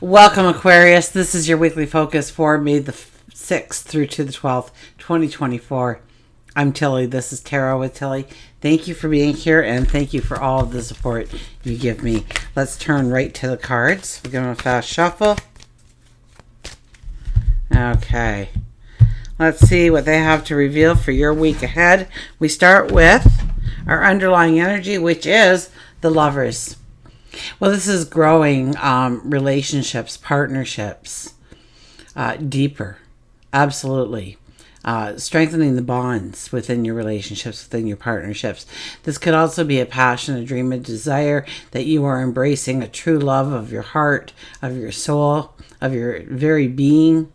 Welcome, Aquarius. This is your weekly focus for May the 6th through to the 12th, 2024. I'm Tilly. This is Tarot with Tilly. Thank you for being here, and thank you for all of the support you give me. Let's turn right to the cards. We're going to fast shuffle. Okay. Let's see what they have to reveal for your week ahead. We start with our underlying energy, which is the Lovers. Well, this is growing relationships, partnerships, deeper. Absolutely. Strengthening the bonds within your relationships, within your partnerships. This could also be a passion, a dream, a desire that you are embracing, a true love of your heart, of your soul, of your very being.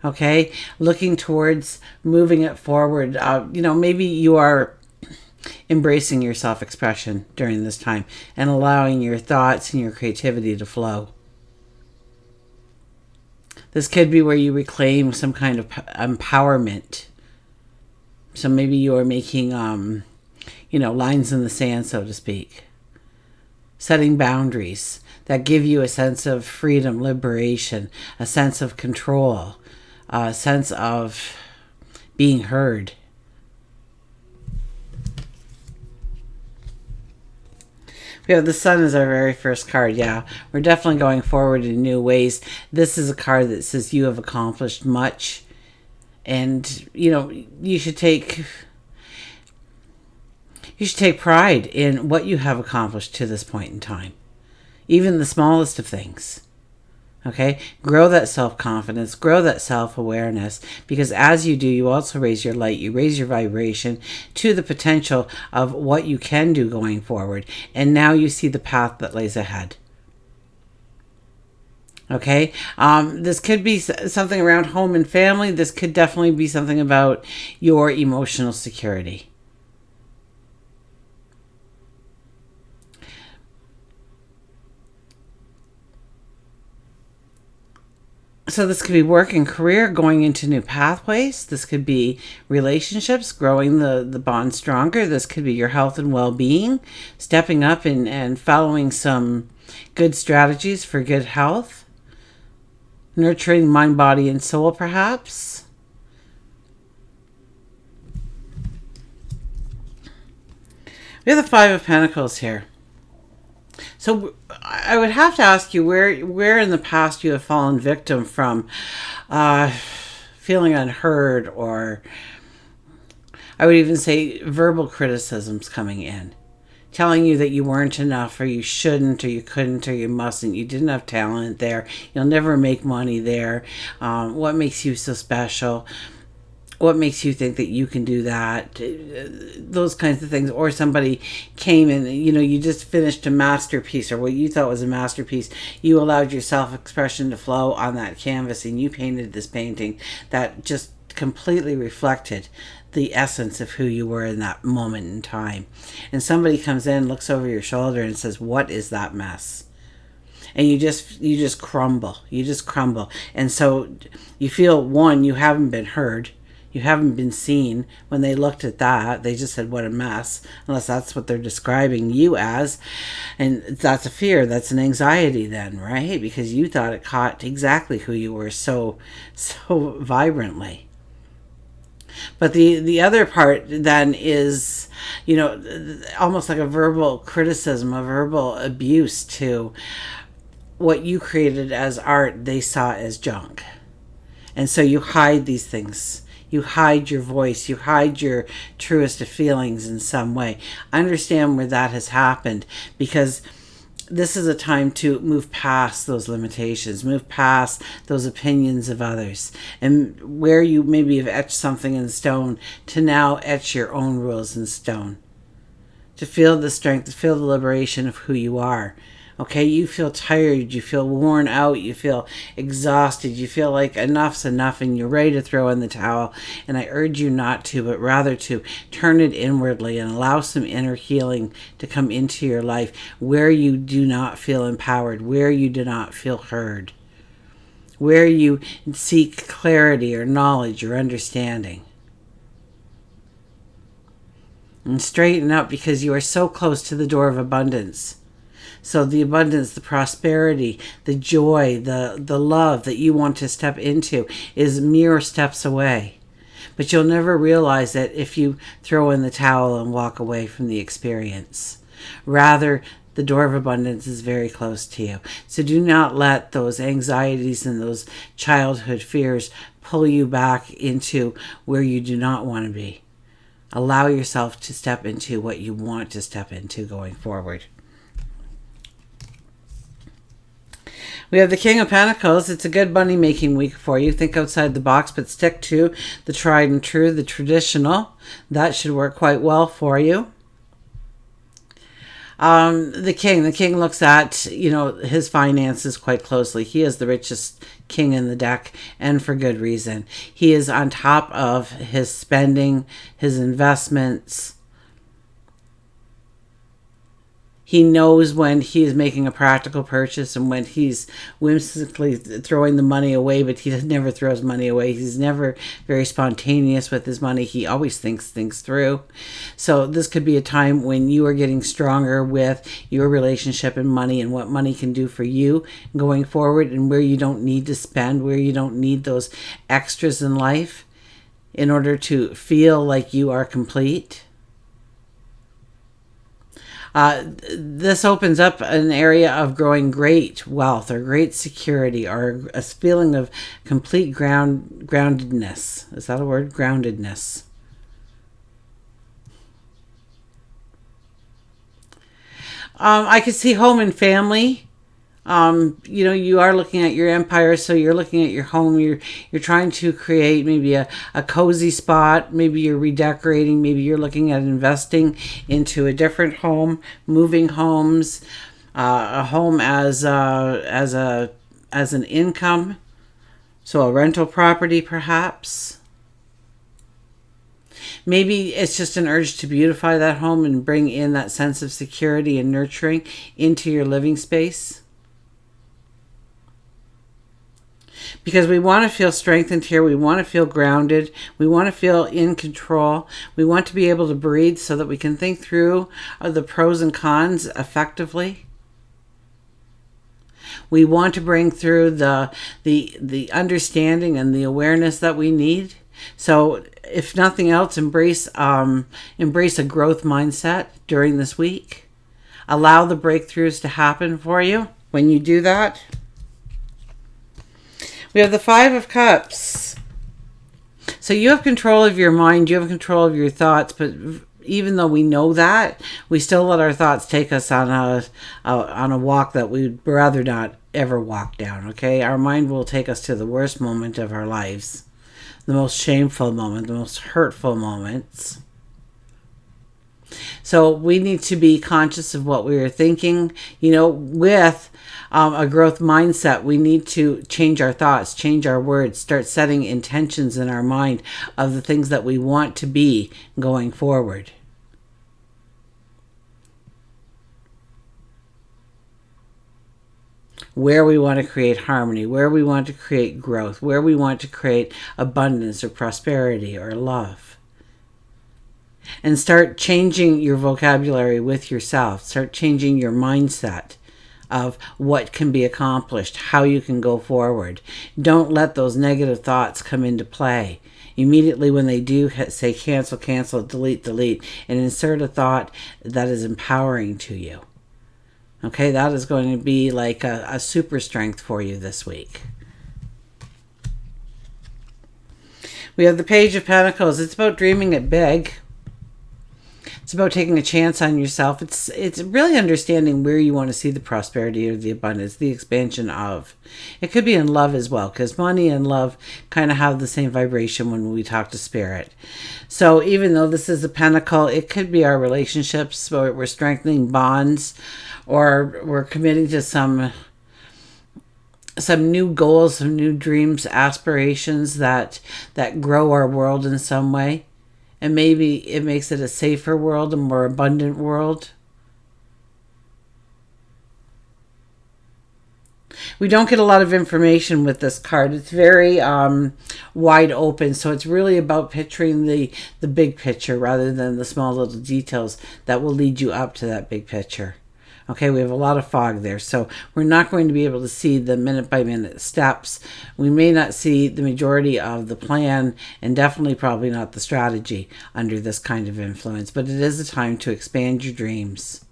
Okay? Looking towards moving it forward. Maybe you are embracing your self-expression during this time and allowing your thoughts and your creativity to flow. This could be where you reclaim some kind of empowerment. So maybe you are making, lines in the sand, so to speak. Setting boundaries that give you a sense of freedom, liberation, a sense of control, a sense of being heard. We have the Sun as our very first card. Yeah, we're definitely going forward in new ways. This is a card that says you have accomplished much. And, you should take pride in what you have accomplished to this point in time. Even the smallest of things. Okay? Grow that self-confidence, grow that self-awareness, because as you do, you also raise your light, you raise your vibration to the potential of what you can do going forward. And now you see the path that lays ahead. Okay? This could be something around home and family. This could definitely be something about your emotional security. So this could be work and career, going into new pathways. This could be relationships, growing the bond stronger. This could be your health and well-being, stepping up and following some good strategies for good health. Nurturing mind, body, and soul, perhaps. We have the Five of Pentacles here. So I would have to ask you where in the past you have fallen victim from feeling unheard, or I would even say verbal criticisms coming in, telling you that you weren't enough, or you shouldn't, or you couldn't, or you mustn't, you didn't have talent there, you'll never make money there, what makes you so special? What makes you think that you can do that? Those kinds of things. Or somebody came and, you just finished a masterpiece, or what you thought was a masterpiece. You allowed your self-expression to flow on that canvas, and you painted this painting that just completely reflected the essence of who you were in that moment in time. And somebody comes in, looks over your shoulder and says, "What is that mess?" And you just crumble. You just crumble. And so you feel, one, you haven't been heard. You haven't been seen. When they looked at that, they just said, "What a mess," unless that's what they're describing you as. And that's a fear. That's an anxiety then, right? Because you thought it caught exactly who you were so vibrantly. But the other part then is, almost like a verbal criticism, a verbal abuse to what you created as art, they saw as junk. And so you hide these things. You hide your voice. You hide your truest of feelings in some way. Understand where that has happened, because this is a time to move past those limitations, move past those opinions of others, and where you maybe have etched something in stone, to now etch your own rules in stone. To feel the strength, to feel the liberation of who you are. Okay, you feel tired, you feel worn out, you feel exhausted, you feel like enough's enough and you're ready to throw in the towel. And I urge you not to, but rather to turn it inwardly and allow some inner healing to come into your life where you do not feel empowered, where you do not feel heard, where you seek clarity or knowledge or understanding. And straighten up, because you are so close to the door of abundance. So the abundance, the prosperity, the joy, the love that you want to step into is mere steps away. But you'll never realize it if you throw in the towel and walk away from the experience. Rather, the door of abundance is very close to you. So do not let those anxieties and those childhood fears pull you back into where you do not want to be. Allow yourself to step into what you want to step into going forward. We have the King of Pentacles. It's a good money-making week for you. Think outside the box, but stick to the tried and true, the traditional. That should work quite well for you. The king looks at, his finances quite closely. He is the richest king in the deck, and for good reason. He is on top of his spending, his investments. He knows when he is making a practical purchase and when he's whimsically throwing the money away, but he never throws money away. He's never very spontaneous with his money. He always thinks things through. So this could be a time when you are getting stronger with your relationship and money and what money can do for you going forward, and where you don't need to spend, where you don't need those extras in life in order to feel like you are complete. This opens up an area of growing great wealth or great security or a feeling of complete groundedness. Is that a word? Groundedness. I could see home and family. You are looking at your empire, so you're looking at your home. You're trying to create maybe a cozy spot. Maybe you're redecorating. Maybe you're looking at investing into a different home, moving homes, a home as an income, so a rental property perhaps. Maybe it's just an urge to beautify that home and bring in that sense of security and nurturing into your living space. Because we want to feel strengthened here. We want to feel grounded. We want to feel in control. We want to be able to breathe so that we can think through the pros and cons effectively. We want to bring through the understanding and the awareness that we need. So if nothing else, embrace a growth mindset during this week. Allow the breakthroughs to happen for you. When you do that, we have the Five of Cups. So you have control of your mind, you have control of your thoughts, but even though we know that, we still let our thoughts take us on a walk that we'd rather not ever walk down, okay? Our mind will take us to the worst moment of our lives, the most shameful moment, the most hurtful moments. So we need to be conscious of what we are thinking, with a growth mindset. We need to change our thoughts, change our words, start setting intentions in our mind of the things that we want to be going forward. Where we want to create harmony, where we want to create growth, where we want to create abundance or prosperity or love. And start changing your vocabulary with yourself. Start changing your mindset of what can be accomplished, how you can go forward. Don't let those negative thoughts come into play. Immediately when they do, say cancel, cancel, delete, and insert a thought that is empowering to you. Okay, that is going to be like a super strength for you this week. We have the Page of Pentacles. It's about dreaming it big. It's about taking a chance on yourself. It's really understanding where you want to see the prosperity or the abundance, the expansion of. It could be in love as well, because money and love kind of have the same vibration when we talk to spirit. So even though this is a pentacle, it could be our relationships, or we're strengthening bonds, or we're committing to some new goals, some new dreams, aspirations that grow our world in some way. And maybe it makes it a safer world, a more abundant world. We don't get a lot of information with this card. It's very wide open, so it's really about picturing the big picture rather than the small little details that will lead you up to that big picture. Okay, we have a lot of fog there, so we're not going to be able to see the minute-by-minute steps. We may not see the majority of the plan, and definitely probably not the strategy under this kind of influence, but it is a time to expand your dreams.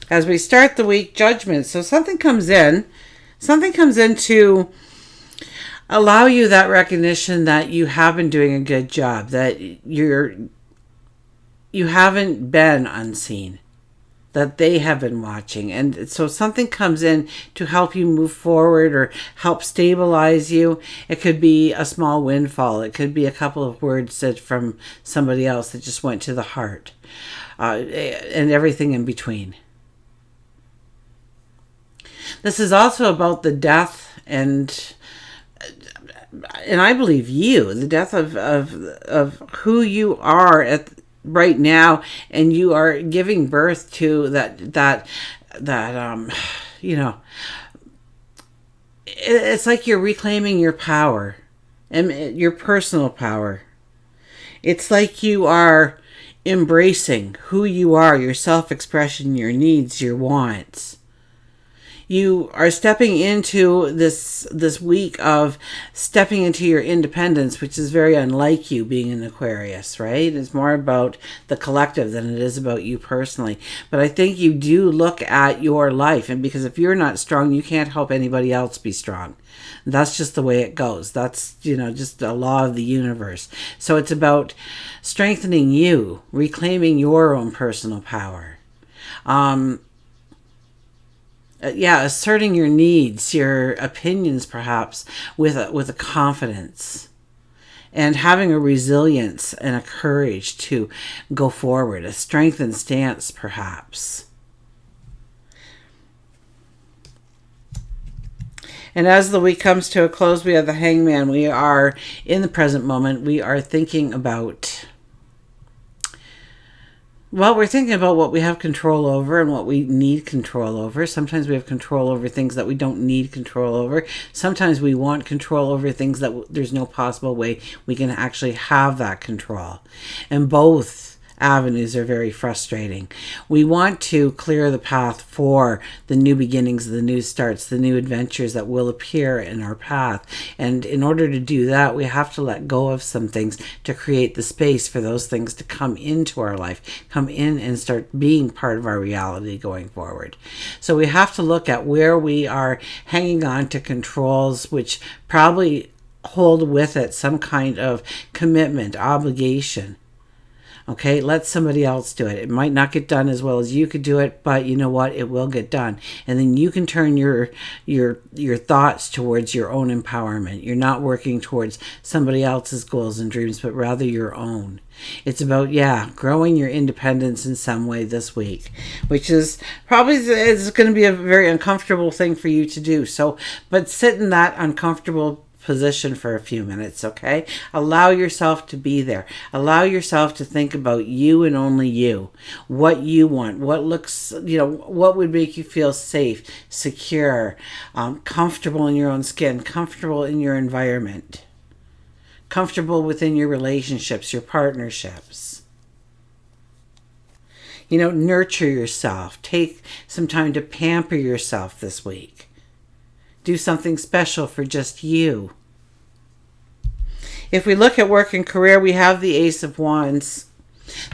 As we start the week, Judgment. So something comes in to allow you that recognition that you have been doing a good job, that you haven't been unseen, that they have been watching. And so something comes in to help you move forward or help stabilize you. It could be a small windfall. It could be a couple of words said from somebody else that just went to the heart, and everything in between. This is also about the death and I believe the death of who you are right now, and you are giving birth to that it's like you're reclaiming your power and your personal power. It's like you are embracing who you are, your self-expression, your needs, your wants. You are stepping into this week of stepping into your independence, which is very unlike you being an Aquarius, right? It's more about the collective than it is about you personally. But I think you do look at your life, and because if you're not strong, you can't help anybody else be strong. That's just the way it goes. That's, just a law of the universe. So it's about strengthening you, reclaiming your own personal power. Asserting your needs, your opinions, perhaps, with a confidence, and having a resilience and a courage to go forward, a strengthened stance, perhaps. And as the week comes to a close, we have the Hangman. We are in the present moment. We are thinking about... we're thinking about what we have control over and what we need control over. Sometimes we have control over things that we don't need control over. Sometimes we want control over things that there's no possible way we can actually have that control. And both avenues are very frustrating. We want to clear the path for the new beginnings, the new starts, the new adventures that will appear in our path. And in order to do that, we have to let go of some things to create the space for those things to come into our life, come in and start being part of our reality going forward. So we have to look at where we are hanging on to controls, which probably hold with it some kind of commitment, obligation. Okay, let somebody else do it. It might not get done as well as you could do it, but you know what? It will get done. And then you can turn your thoughts towards your own empowerment. You're not working towards somebody else's goals and dreams, but rather your own. It's about, growing your independence in some way this week, which is probably is going to be a very uncomfortable thing for you to do. So, but sit in that uncomfortable position for a few minutes, okay? Allow yourself to be there. Allow yourself to think about you and only you. What you want. What looks, what would make you feel safe, secure, comfortable in your own skin, comfortable in your environment, comfortable within your relationships, your partnerships. Nurture yourself. Take some time to pamper yourself this week. Do something special for just you. If we look at work and career, we have the Ace of Wands.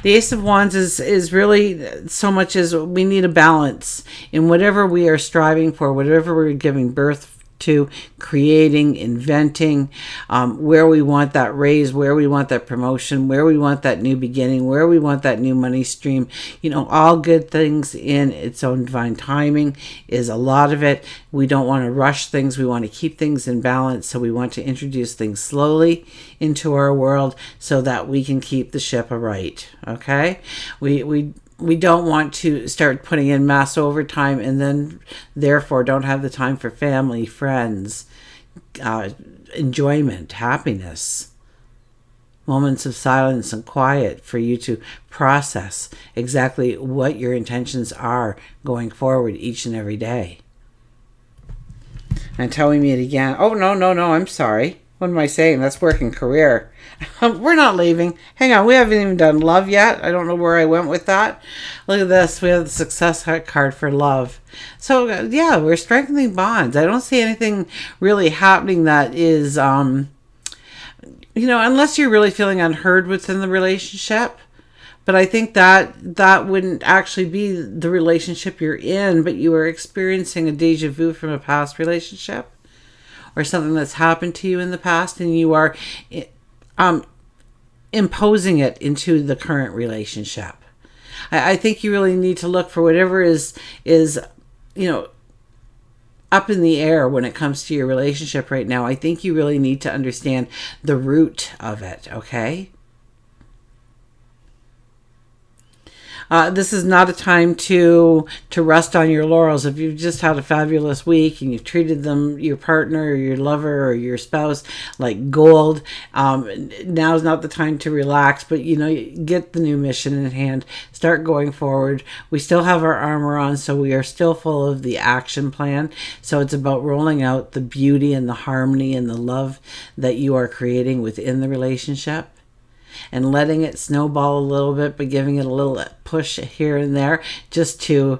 The Ace of Wands is really so much as we need a balance in whatever we are striving for, whatever we're giving birth to, creating, inventing, where we want that raise, where we want that promotion, where we want that new beginning, where we want that new money stream. All good things in its own divine timing is a lot of it. We don't want to rush things. We want to keep things in balance. So we want to introduce things slowly into our world so that we can keep the ship aright. Okay? We don't want to start putting in mass overtime and then therefore don't have the time for family, friends, enjoyment, happiness, moments of silence and quiet for you to process exactly what your intentions are going forward each and every day. Until we meet again. Oh, no, I'm sorry. What am I saying? That's work and career. We're not leaving. Hang on, we haven't even done love yet. I don't know where I went with that. Look at this. We have the success card for love. So, yeah, we're strengthening bonds. I don't see anything really happening that is, unless you're really feeling unheard within the relationship. But I think that wouldn't actually be the relationship you're in, but you are experiencing a deja vu from a past relationship or something that's happened to you in the past, and you are imposing it into the current relationship. I think you really need to look for whatever is up in the air when it comes to your relationship right now. I think you really need to understand the root of it, okay? This is not a time to rest on your laurels. If you've just had a fabulous week and you've treated them, your partner or your lover or your spouse, like gold, now's not the time to relax, but get the new mission in hand. Start going forward. We still have our armor on, so we are still full of the action plan. So it's about rolling out the beauty and the harmony and the love that you are creating within the relationship, and letting it snowball a little bit, but giving it a little push here and there just to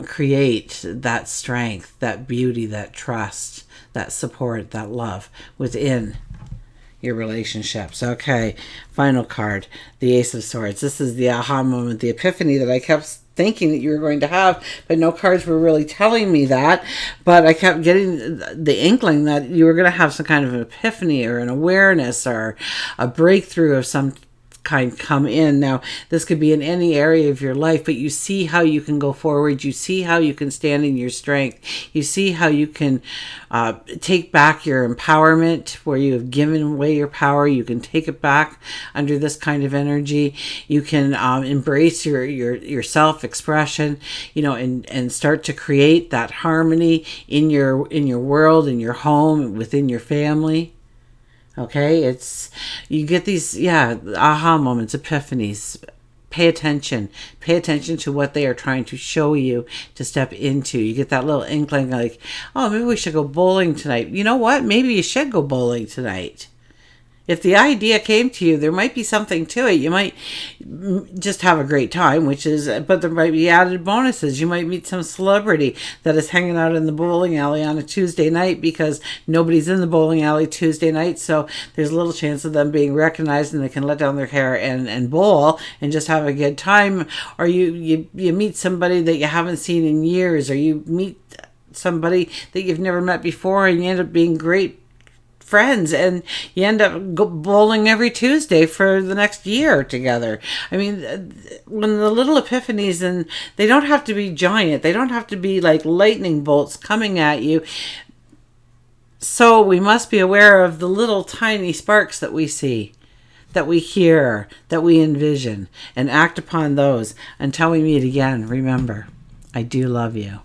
create that strength, that beauty, that trust, that support, that love within your relationships. Okay, final card, the Ace of Swords. This is the aha moment, the epiphany that I kept thinking that you were going to have, but no cards were really telling me that. But I kept getting the inkling that you were going to have some kind of an epiphany or an awareness or a breakthrough of some kind come in. Now, this could be in any area of your life, but you see how you can go forward. You see how you can stand in your strength. You see how you can take back your empowerment where you have given away your power. You can take it back under this kind of energy. You can embrace your self-expression, and start to create that harmony in your world, in your home, within your family. Okay, you get these, aha moments, epiphanies. Pay attention to what they are trying to show you to step into. You get that little inkling like, oh, maybe we should go bowling tonight. You know what? Maybe you should go bowling tonight. If the idea came to you, there might be something to it. You might just have a great time, but there might be added bonuses. You might meet some celebrity that is hanging out in the bowling alley on a Tuesday night because nobody's in the bowling alley Tuesday night. So there's a little chance of them being recognized and they can let down their hair and bowl and just have a good time. Or you meet somebody that you haven't seen in years, or you meet somebody that you've never met before and you end up being great friends, and you end up bowling every Tuesday for the next year together. I mean, when the little epiphanies, and they don't have to be giant, they don't have to be like lightning bolts coming at you. So we must be aware of the little tiny sparks that we see, that we hear, that we envision, and act upon those. Until we meet again, remember, I do love you.